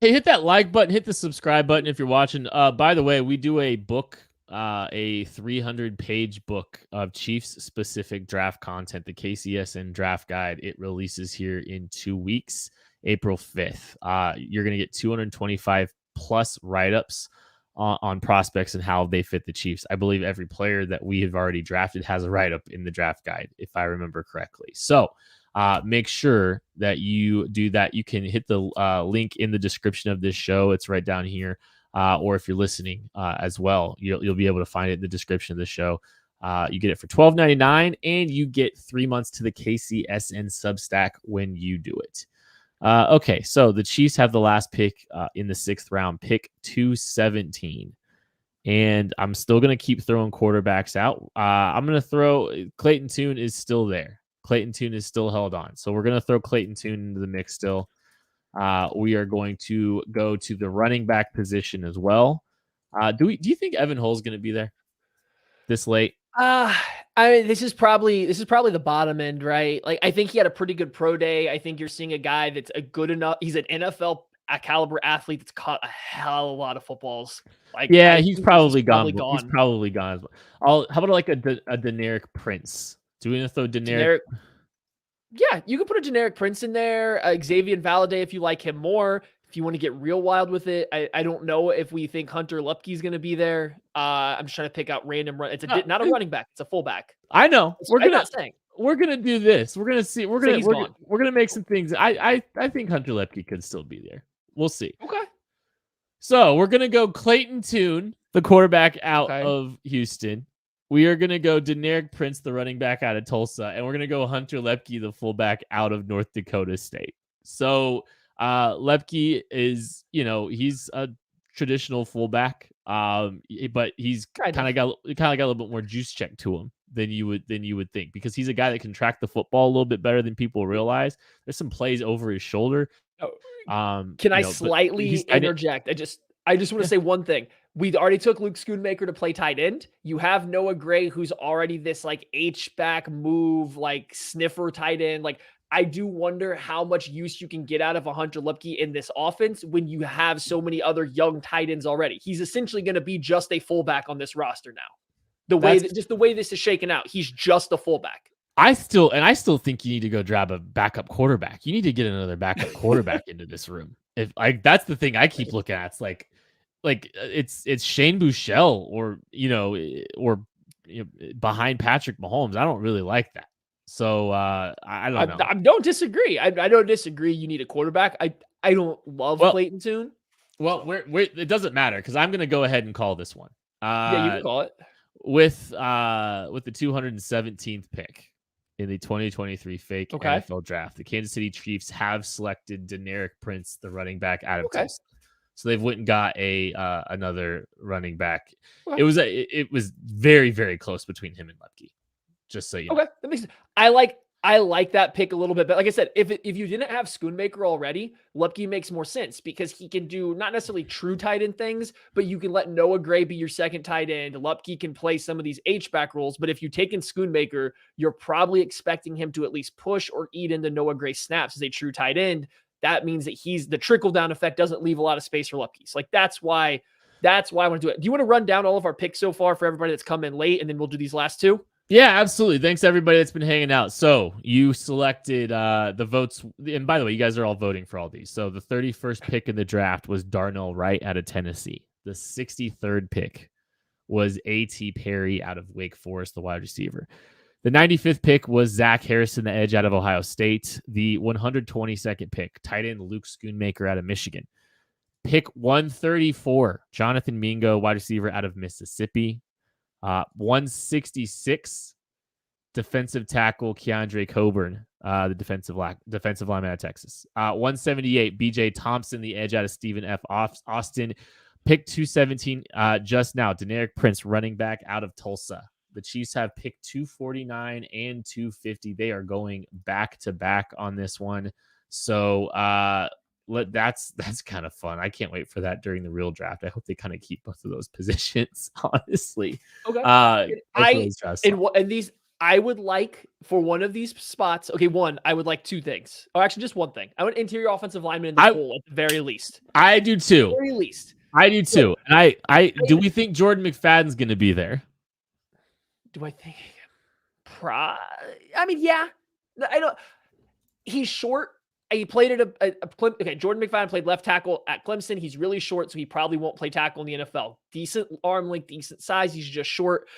S2: Hey, hit that like button, hit the subscribe button if you're watching. By the way, we do a book, a 300-page book of Chiefs-specific draft content, the KCSN Draft Guide. It releases here in 2 weeks, April 5th. You're going to get 225-plus write-ups on prospects and how they fit the Chiefs. I believe every player that we have already drafted has a write-up in the draft guide, if I remember correctly. So make sure that you do that. You can hit the link in the description of this show. It's right down here. Or if you're listening as well, you'll be able to find it in the description of the show. You get it for $12.99, and you get 3 months to the KCSN Substack when you do it. Okay, so the Chiefs have the last pick in the 6th round, pick 217. And I'm still going to keep throwing quarterbacks out. I'm going to throw Clayton Tune is still there. Clayton Tune is still held on. So we're going to throw Clayton Tune into the mix still. We are going to go to the running back position as well. Do you think Evan Hull's going to be there this late?
S3: This is probably the bottom end, right? Like, I think he had a pretty good pro day. I think you're seeing a guy that's a good enough. He's an NFL caliber athlete that's caught a hell of a lot of footballs. Like,
S2: yeah, he's probably gone. He's probably gone. How about like a Deneric Prince? Do we want to throw Deneric?
S3: Yeah, you can put a generic Prince in there. Xavier Valade, if you like him more. If you want to get real wild with it, I don't know if we think Hunter Lupke's going to be there. I'm just trying to pick out random run. It's not a running back. It's a fullback.
S2: I know. We're gonna do this. We're gonna see. We're gonna make some things. I think Hunter Lupke could still be there. We'll see.
S3: Okay.
S2: So we're going to go Clayton Tune, the quarterback out of Houston. We are going to go Deneric Prince, the running back out of Tulsa. And we're going to go Hunter Lepke, the fullback out of North Dakota State. So Lepke is, he's a traditional fullback, but he's kind of got a little bit more juice check to him than you would think, because he's a guy that can track the football a little bit better than people realize. There's some plays over his shoulder.
S3: Can I slightly interject? I just want to say one thing. We already took Luke Schoonmaker to play tight end. You have Noah Gray, who's already this like H-back move, like sniffer tight end. Like, I do wonder how much use you can get out of a Hunter Lepke in this offense when you have so many other young tight ends already. He's essentially going to be just a fullback on this roster now. The way this is shaken out, he's just a fullback.
S2: I still think you need to go grab a backup quarterback. You need to get another backup quarterback into this room. If that's the thing I keep looking at. It's like it's Shane Buechele or behind Patrick Mahomes. I don't really like that. So I don't know.
S3: I don't disagree. I don't disagree. You need a quarterback. I don't love Clayton Tune.
S2: Well, it doesn't matter, because I'm going to go ahead and call this one.
S3: Yeah, you can call it.
S2: With the 217th pick in the 2023 fake NFL draft, the Kansas City Chiefs have selected Deneric Prince, the running back out of Tulsa. So they've went and got another running back. Okay. It was very, very close between him and Lepke. Just so you know.
S3: Okay, that makes sense. I like that pick a little bit, but like I said, if you didn't have Schoonmaker already, Lepke makes more sense because he can do not necessarily true tight end things, but you can let Noah Gray be your second tight end. Lepke can play some of these H-back roles, but if you take in Schoonmaker, you're probably expecting him to at least push or eat into Noah Gray snaps as a true tight end. That means that the trickle-down effect doesn't leave a lot of space for Lepke. So like that's why I want to do it. Do you want to run down all of our picks so far for everybody that's come in late, and then we'll do these last two?
S2: Yeah, absolutely. Thanks everybody that's been hanging out. So you selected the votes, and by the way, you guys are all voting for all these. So the 31st pick in the draft was Darnell Wright out of Tennessee. The 63rd pick was A.T. Perry out of Wake Forest, the wide receiver. The 95th pick was Zach Harrison, the edge out of Ohio State. The 122nd pick, tight end Luke Schoonmaker out of Michigan. Pick 134, Jonathan Mingo, wide receiver out of Mississippi. 166, defensive tackle Keandre Coburn, the defensive lineman out of Texas. 178, B.J. Thompson, the edge out of Stephen F. Austin. Pick 217, just now, Deneric Prince, running back out of Tulsa. The Chiefs have pick 249 and 250. They are going back to back on this one. So that's kind of fun. I can't wait for that during the real draft. I hope they kind of keep both of those positions, honestly.
S3: Okay. I would like for one of these spots. Okay, I would like two things. Or actually, just one thing. I want interior offensive lineman in the pool at the very least.
S2: I do too.
S3: Very least.
S2: I do too. And do we think Jordan McFadden's going to be there?
S3: Do I think? I mean, yeah. I don't. He's short. He played at okay, Jordan McFadden played left tackle at Clemson. He's really short, so he probably won't play tackle in the NFL. Decent arm length, decent size. He's just short.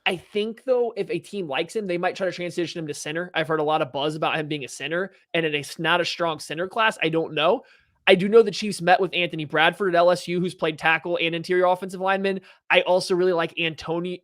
S3: I think, though, if a team likes him, they might try to transition him to center. I've heard a lot of buzz about him being a center, and it's not a strong center class. I don't know. I do know the Chiefs met with Anthony Bradford at LSU, who's played tackle and interior offensive lineman. I also really like Antonio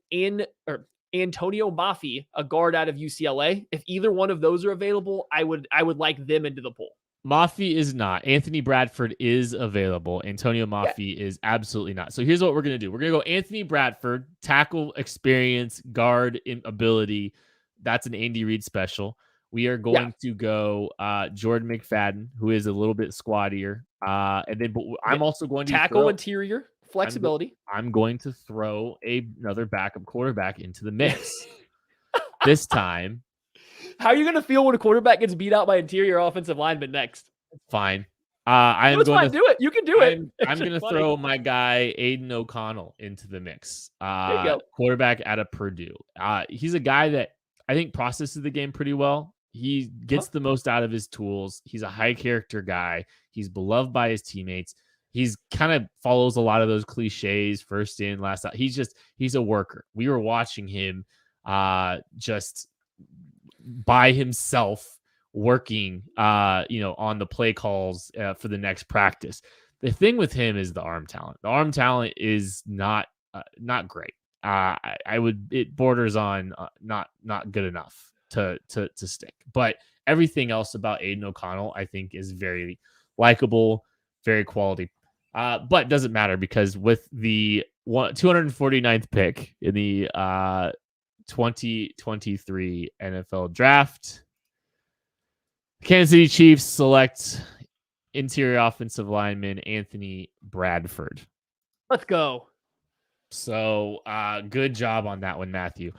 S3: Mafi, a guard out of UCLA. If either one of those are available, I would like them into the pool.
S2: Mafi is not. Anthony Bradford is available. Antonio Mafi is absolutely not. So here's what we're going to do. We're going to go Anthony Bradford, tackle experience, guard ability. That's an Andy Reid special. We are going to go Jordan McFadden, who is a little bit squattier. And then I'm also going to
S3: tackle interior flexibility.
S2: I'm going to throw another backup quarterback into the mix. This time.
S3: How are you going to feel when a quarterback gets beat out by interior offensive lineman next?
S2: Fine. I'm going to
S3: do it. You can do it.
S2: I'm going to throw my guy Aiden O'Connell into the mix. There you go. Quarterback out of Purdue. He's a guy that I think processes the game pretty well. He gets the most out of his tools. He's a high character guy. He's beloved by his teammates. He's kind of follows a lot of those cliches, first in, last out. He's a worker. We were watching him just by himself working, on the play calls for the next practice. The thing with him is the arm talent. The arm talent is not great. It borders on not good enough to stick. But everything else about Aiden O'Connell, I think, is very likable, very quality. But it doesn't matter because with the 249th pick in the 2023 NFL Draft, Kansas City Chiefs select interior offensive lineman Anthony Bradford.
S3: Let's go.
S2: So good job on that one, Matthew.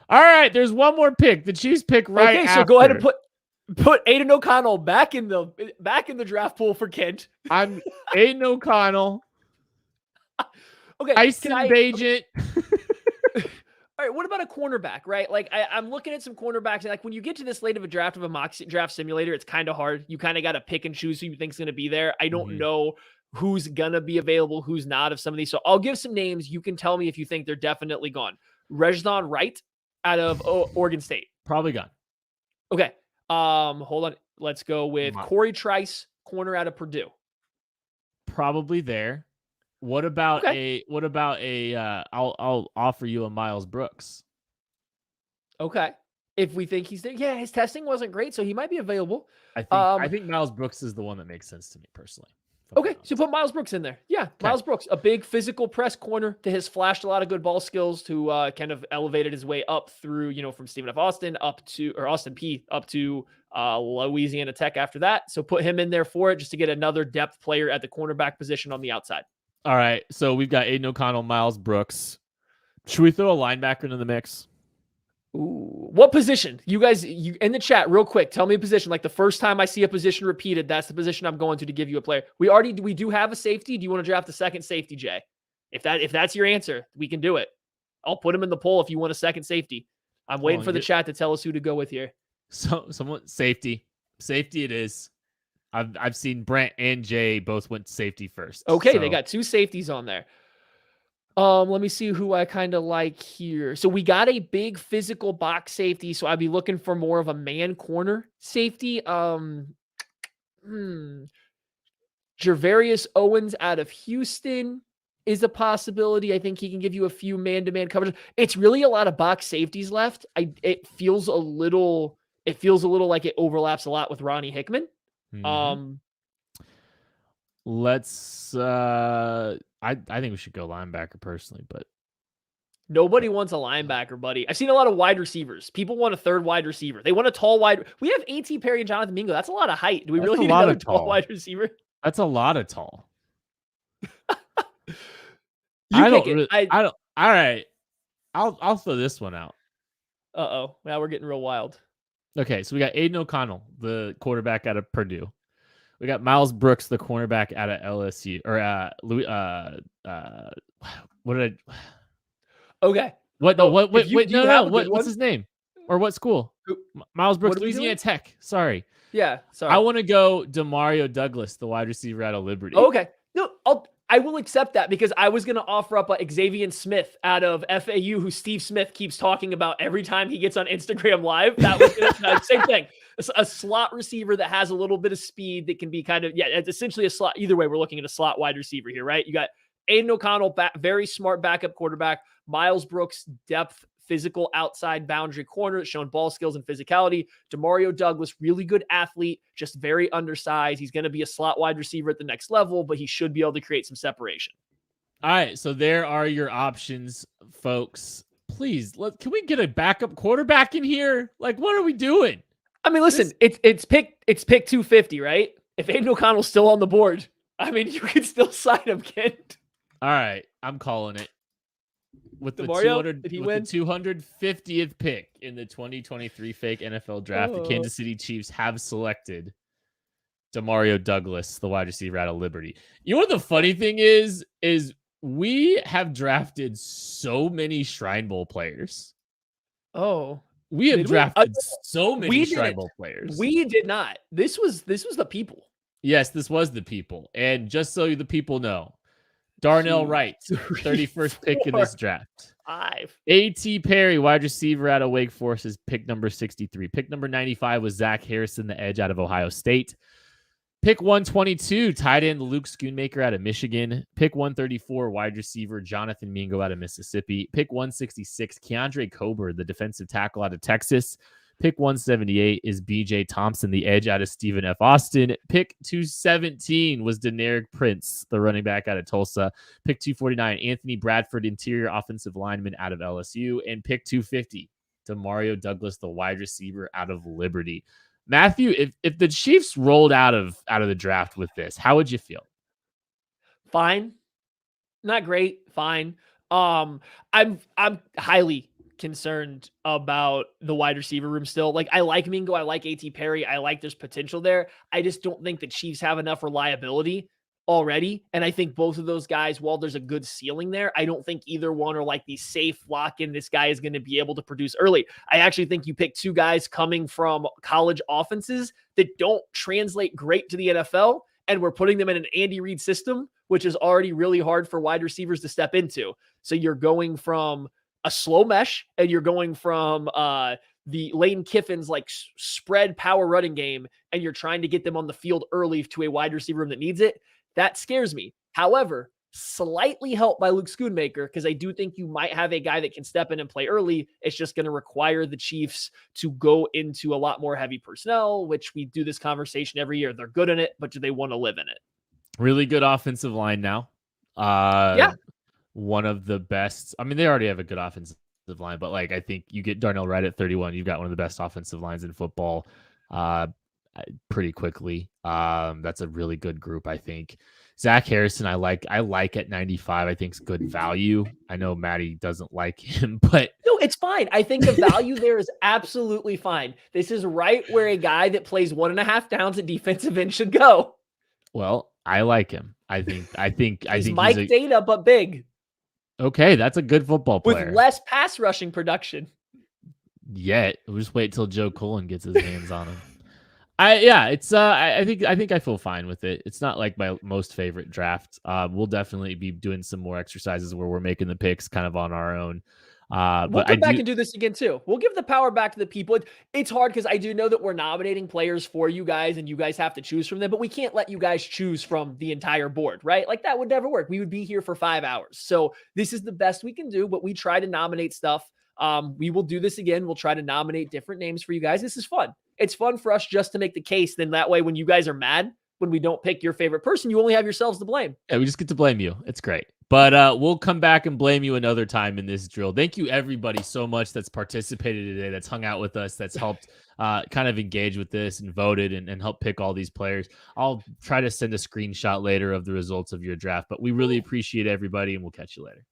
S2: All right, there's one more pick. The Chiefs pick right after.
S3: Okay, so go ahead and put Aiden O'Connell back in the draft pool for Kent.
S2: I'm Aiden O'Connell.
S3: Okay,
S2: Tyson Bagent.
S3: All right, what about a cornerback, right? Like I'm looking at some cornerbacks, and like when you get to this late of a draft of a mock draft simulator, it's kind of hard. You kind of got to pick and choose who you think's going to be there. I don't know who's going to be available, who's not of some of these. So I'll give some names. You can tell me if you think they're definitely gone. Rejzon Wright out of Oregon State.
S2: Probably gone.
S3: Okay. Hold on. Let's go with Corey Trice, corner out of Purdue.
S2: Probably there. What about I'll offer you a Miles Brooks.
S3: Okay. If we think he's there. Yeah, his testing wasn't great, so he might be available.
S2: I think Miles Brooks is the one that makes sense to me personally.
S3: Okay, so put Miles Brooks in there. Yeah, okay. Miles Brooks, a big physical press corner that has flashed a lot of good ball skills, to kind of elevated his way up through, from Stephen F. Austin Austin P up to Louisiana Tech after that. So put him in there for it just to get another depth player at the cornerback position on the outside.
S2: All right, so we've got Aiden O'Connell, Miles Brooks. Should we throw a linebacker into the mix?
S3: Ooh, what position? You guys, you in the chat, real quick, tell me a position. Like the first time I see a position repeated, that's the position I'm going to give you a player. We do have a safety. Do you want to draft the second safety, Jay? If that's your answer, we can do it. I'll put him in the poll if you want a second safety. I'm waiting for the chat to tell us who to go with here.
S2: So someone safety it is. I've seen Brent and Jay both went safety first.
S3: Okay, so they got two safeties on there. Let me see who I kind of like here. So we got a big physical box safety. So I'd be looking for more of a man corner safety. Jervarius Owens out of Houston is a possibility. I think he can give you a few man-to-man coverage. It's really a lot of box safeties left. It feels a little like it overlaps a lot with Ronnie Hickman.
S2: Let's I think we should go linebacker personally, but
S3: nobody wants a linebacker, buddy. I've seen a lot of wide receivers. People want a third wide receiver. They want a tall wide. We have A.T. Perry and Jonathan Mingo. That's a lot of height. Do we really need another tall wide receiver?
S2: That's a lot of tall.
S3: I don't.
S2: All right. I'll throw this one out.
S3: Uh-oh. Now we're getting real wild.
S2: Okay, so we got Aiden O'Connell, the quarterback out of Purdue. We got Miles Brooks, the cornerback out of LSU, or what did I?
S3: Okay.
S2: What? No. What? Wait. No. What's his name? Or what school? Miles Brooks, Louisiana Tech. Sorry.
S3: Yeah. Sorry.
S2: I want to go Demario Douglas, the wide receiver out of Liberty.
S3: Okay. No, I will accept that because I was going to offer up Xavier Smith out of FAU, who Steve Smith keeps talking about every time he gets on Instagram Live. That was same thing. A slot receiver that has a little bit of speed that can be kind of, it's essentially a slot. Either way, we're looking at a slot wide receiver here, right? You got Aiden O'Connell, very smart backup quarterback. Miles Brooks, depth, physical outside boundary corner, showing ball skills and physicality. Demario Douglas, really good athlete, just very undersized. He's going to be a slot wide receiver at the next level, but he should be able to create some separation.
S2: All right, so there are your options, folks. Please, can we get a backup quarterback in here? Like, what are we doing?
S3: I mean, listen, it's pick 250, right? If Aiden O'Connell's still on the board, I mean, you can still sign him, Kent.
S2: All right, I'm calling it. With the 250th pick in the 2023 fake NFL draft, the Kansas City Chiefs have selected Demario Douglas, the wide receiver out of Liberty. You know what the funny thing is we have drafted so many Shrine Bowl players.
S3: Oh,
S2: we have drafted so many Shrine Bowl players.
S3: We did not. This was the people.
S2: Yes, this was the people. And just so the people know, Darnell Wright, 31st pick in this draft.
S3: 5. A.T.
S2: Perry, wide receiver out of Wake Forest, is pick number 63. Pick number 95 was Zach Harrison, the edge out of Ohio State. Pick 122, tight end Luke Schoonmaker out of Michigan. Pick 134, wide receiver Jonathan Mingo out of Mississippi. Pick 166, Keandre Coburn, the defensive tackle out of Texas. Pick 178 is BJ Thompson, the edge out of Stephen F. Austin. Pick 217 was Deneric Prince, the running back out of Tulsa. Pick 249, Anthony Bradford, interior offensive lineman out of LSU. And pick 250, Demario Douglas, the wide receiver out of Liberty. Matthew, if the Chiefs rolled out of the draft with this, how would you feel?
S3: Fine. Not great. Fine. I'm highly concerned about the wide receiver room still. Like, I like Mingo. I like A.T. Perry. I like there's potential there. I just don't think the Chiefs have enough reliability already. And I think both of those guys, while there's a good ceiling there, I don't think either one are like the safe lock in. This guy is going to be able to produce early. I actually think you pick two guys coming from college offenses that don't translate great to the NFL. And we're putting them in an Andy Reid system, which is already really hard for wide receivers to step into. So you're going from a slow mesh and you're going from the Lane Kiffin's like spread power running game, and you're trying to get them on the field early to a wide receiver room that needs it. That scares me. However, slightly helped by Luke Schoonmaker, because I do think you might have a guy that can step in and play early. It's just going to require the Chiefs to go into a lot more heavy personnel, which we do this conversation every year. They're good in it, but do they want to live in it?
S2: Really good offensive line now.
S3: Yeah.
S2: One of the best. I mean, they already have a good offensive line, but like, I think you get Darnell Wright at 31. You've got one of the best offensive lines in football pretty quickly. That's a really good group, I think. Zach Harrison, I like at 95. I think is good value. I know Maddie doesn't like him, but
S3: no, it's fine. I think the value there is absolutely fine. This is right where a guy that plays 1.5 downs at defensive end should go.
S2: Well, I like him. I think
S3: he's Mike Data, but big.
S2: Okay, that's a good football player
S3: with less pass rushing production.
S2: Yet, we'll just wait till Joe Cullen gets his hands on him. I think I feel fine with it. It's not like my most favorite draft. We'll definitely be doing some more exercises where we're making the picks kind of on our own.
S3: We'll come back and do this again too. We'll give the power back to the people. It's hard because I do know that we're nominating players for you guys and you guys have to choose from them, but we can't let you guys choose from the entire board, right? Like that would never work. We would be here for 5 hours. So this is the best we can do, but we try to nominate stuff. We will do this again. We'll try to nominate different names for you guys. This is fun. It's fun for us just to make the case. Then that way, when you guys are mad, when we don't pick your favorite person, you only have yourselves to blame.
S2: Yeah, we just get to blame you. It's great. But we'll come back and blame you another time in this drill. Thank you, everybody, so much that's participated today, that's hung out with us, that's helped kind of engage with this and voted and help pick all these players. I'll try to send a screenshot later of the results of your draft, but we really appreciate everybody, and we'll catch you later.